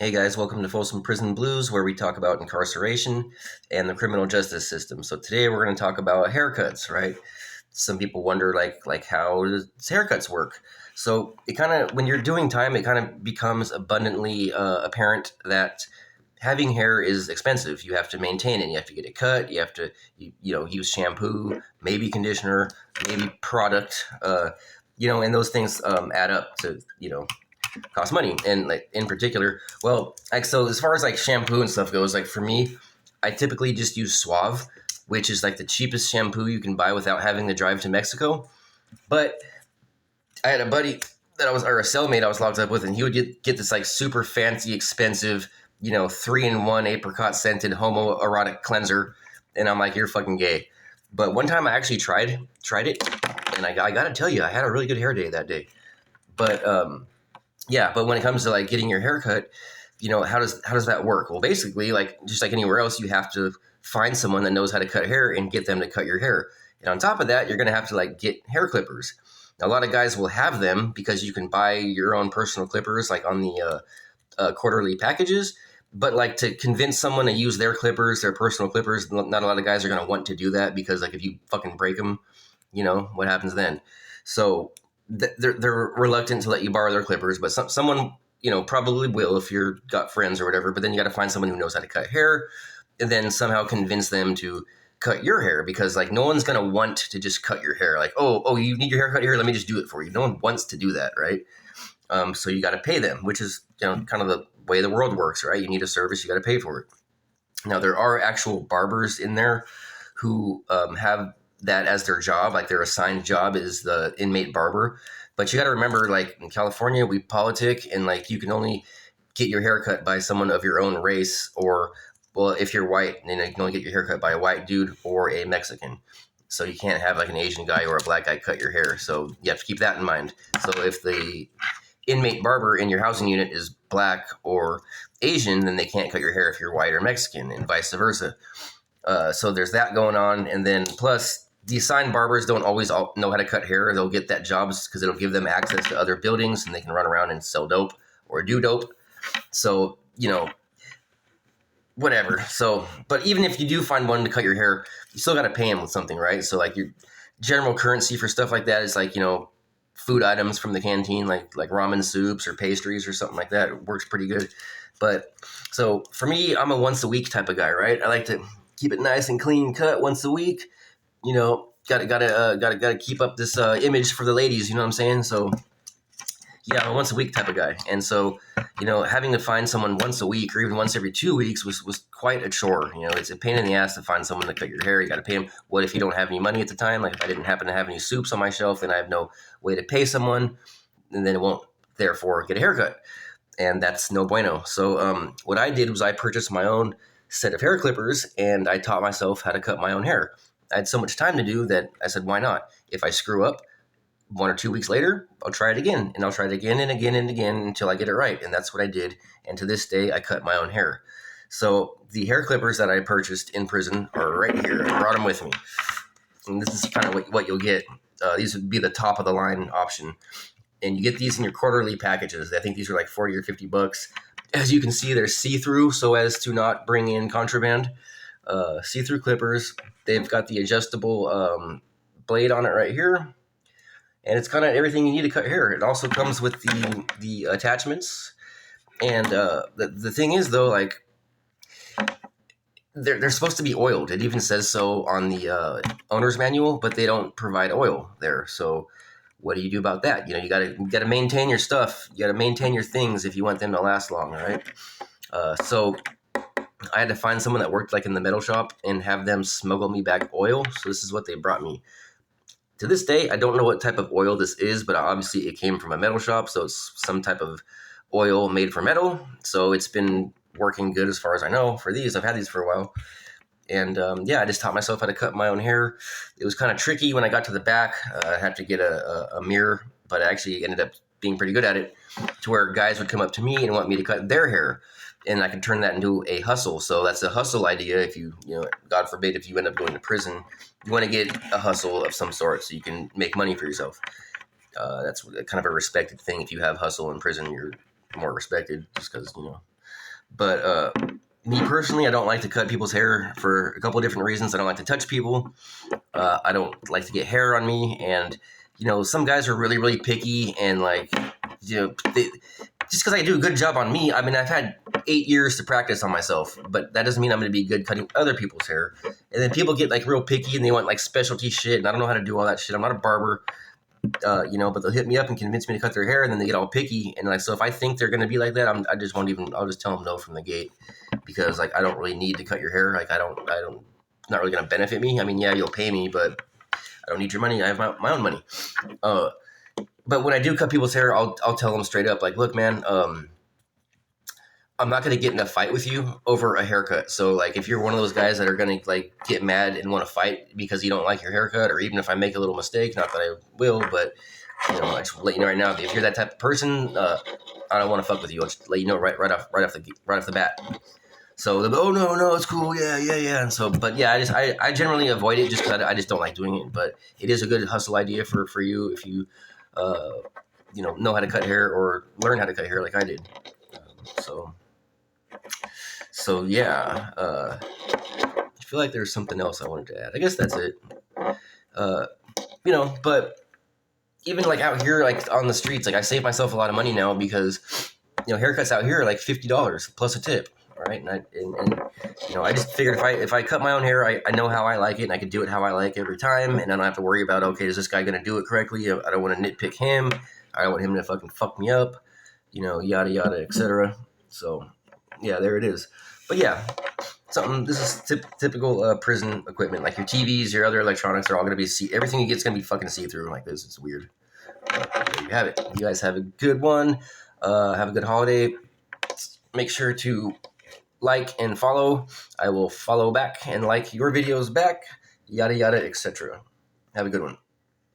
Hey guys, welcome to Folsom Prison Blues, where we talk about incarceration and the criminal justice system. So today we're going to talk about haircuts, right? Some people wonder like how does haircuts work? So it kind of when you're doing time, it kind of becomes abundantly apparent that having hair is expensive. You have to maintain it. You have to get it cut. You have to use shampoo, maybe conditioner, maybe product. And those things add up to cost money. And like in particular, well, like so as far as like shampoo and stuff goes, like for me, I typically just use Suave, which is like the cheapest shampoo you can buy without having to drive to Mexico. But I had a buddy or a cellmate I was locked up with, and he would get this like super fancy, expensive, 3-in-1 apricot scented homoerotic cleanser. And I'm like, you're fucking gay. But one time I actually tried it, and I gotta tell you, I had a really good hair day that day. But yeah, but when it comes to like getting your hair cut, how does that work? Well, basically, like just like anywhere else, you have to find someone that knows how to cut hair and get them to cut your hair. And on top of that, you're going to have to like get hair clippers. Now, a lot of guys will have them because you can buy your own personal clippers like on the quarterly packages. But like to convince someone to use their clippers, their personal clippers, not a lot of guys are going to want to do that because like if you fucking break them, what happens then? So they're reluctant to let you borrow their clippers, but someone probably will if you're got friends or whatever. But then you got to find someone who knows how to cut hair, and then somehow convince them to cut your hair because like no one's gonna want to just cut your hair. Like oh you need your hair cut here, let me just do it for you. No one wants to do that, right? So you got to pay them, which is kind of the way the world works, right? You need a service, you got to pay for it. Now there are actual barbers in there who have that as their job, like their assigned job is the inmate barber. But you got to remember, like in California, we politic, and like you can only get your haircut by someone of your own race, or well, if you're white, then you can only get your haircut by a white dude or a Mexican. So you can't have like an Asian guy or a black guy cut your hair. So you have to keep that in mind. So if the inmate barber in your housing unit is black or Asian, then they can't cut your hair if you're white or Mexican, and vice versa. So there's that going on, and then plus the assigned barbers don't always know how to cut hair. They'll get that jobs because it'll give them access to other buildings, and they can run around and sell dope or do dope. So whatever. So, but even if you do find one to cut your hair, you still got to pay him with something, right? So like your general currency for stuff like that is like food items from the canteen, like ramen soups or pastries or something like that. It works pretty good. But so for me, I'm a once a week type of guy, right? I like to keep it nice and clean cut once a week. Gotta keep up this image for the ladies. You know what I'm saying? So yeah, I'm a once a week type of guy, and so having to find someone once a week or even once every 2 weeks was quite a chore. It's a pain in the ass to find someone to cut your hair. You got to pay them. What if you don't have any money at the time? Like if I didn't happen to have any soups on my shelf, then I have no way to pay someone, and then it won't therefore get a haircut, and that's no bueno. So what I did was I purchased my own set of hair clippers, and I taught myself how to cut my own hair. I had so much time to do that I said, why not? If I screw up 1 or 2 weeks later, I'll try it again, and I'll try it again and again and again until I get it right. And that's what I did. And to this day, I cut my own hair. So the hair clippers that I purchased in prison are right here. I brought them with me. And this is kind of what you'll get. These would be the top of the line option. And you get these in your quarterly packages. I think these are like 40 or 50 bucks. As you can see, they're see-through so as to not bring in contraband. See-through clippers. They've got the adjustable blade on it right here, and it's kind of everything you need to cut hair. It also comes with the attachments, and the thing is though, like they're supposed to be oiled. It even says so on the owner's manual, but they don't provide oil there. So what do you do about that? You gotta maintain your stuff. You gotta maintain your things if you want them to last long, right? So I had to find someone that worked like in the metal shop and have them smuggle me back oil. So this is what they brought me. To this day, I don't know what type of oil this is, but obviously it came from a metal shop. So it's some type of oil made for metal. So it's been working good as far as I know for these. I've had these for a while. And I just taught myself how to cut my own hair. It was kind of tricky when I got to the back. I had to get a mirror, but I actually ended up being pretty good at it to where guys would come up to me and want me to cut their hair. And I could turn that into a hustle. So that's a hustle idea. If God forbid, if you end up going to prison, you want to get a hustle of some sort so you can make money for yourself. That's kind of a respected thing. If you have hustle in prison, you're more respected just because, But me personally, I don't like to cut people's hair for a couple of different reasons. I don't like to touch people. I don't like to get hair on me, and some guys are really, really picky, and like, just because I do a good job on me, I mean, I've had 8 years to practice on myself, but that doesn't mean I'm going to be good cutting other people's hair. And then people get like real picky and they want like specialty shit, and I don't know how to do all that shit. I'm not a barber, but they'll hit me up and convince me to cut their hair, and then they get all picky. And like, so if I think they're going to be like that, I just won't even. I'll just tell them no from the gate, because like I don't really need to cut your hair. Like I don't. It's not really going to benefit me. I mean, yeah, you'll pay me, but I don't need your money. I have my own money. But when I do cut people's hair, I'll tell them straight up, like, look, man, I'm not going to get in a fight with you over a haircut. So, like, if you're one of those guys that are going to, like, get mad and want to fight because you don't like your haircut, or even if I make a little mistake, not that I will, but, I just let you know right now, if you're that type of person, I don't want to fuck with you. I'll just let you know right off the bat. So they'll be, oh, no, it's cool. Yeah. And so, but yeah, I generally avoid it just because I just don't like doing it. But it is a good hustle idea for you if you, know how to cut hair or learn how to cut hair like I did. So yeah, I feel like there's something else I wanted to add. I guess that's it. But even like out here, like on the streets, like I save myself a lot of money now because, haircuts out here are like $50 plus a tip. All right. And I just figured if I cut my own hair, I know how I like it, and I can do it how I like every time. And I don't have to worry about, okay, is this guy going to do it correctly? I don't want to nitpick him. I don't want him to fucking fuck me up, yada, yada, etc. So yeah, there it is. But yeah, this is typical prison equipment. Like your TVs, your other electronics are all going to be, everything you get is going to be fucking see-through like this. It's weird. There you have it. You guys have a good one. Have a good holiday. Make sure to like and follow. I will follow back and like your videos back, yada, yada, etc. Have a good one.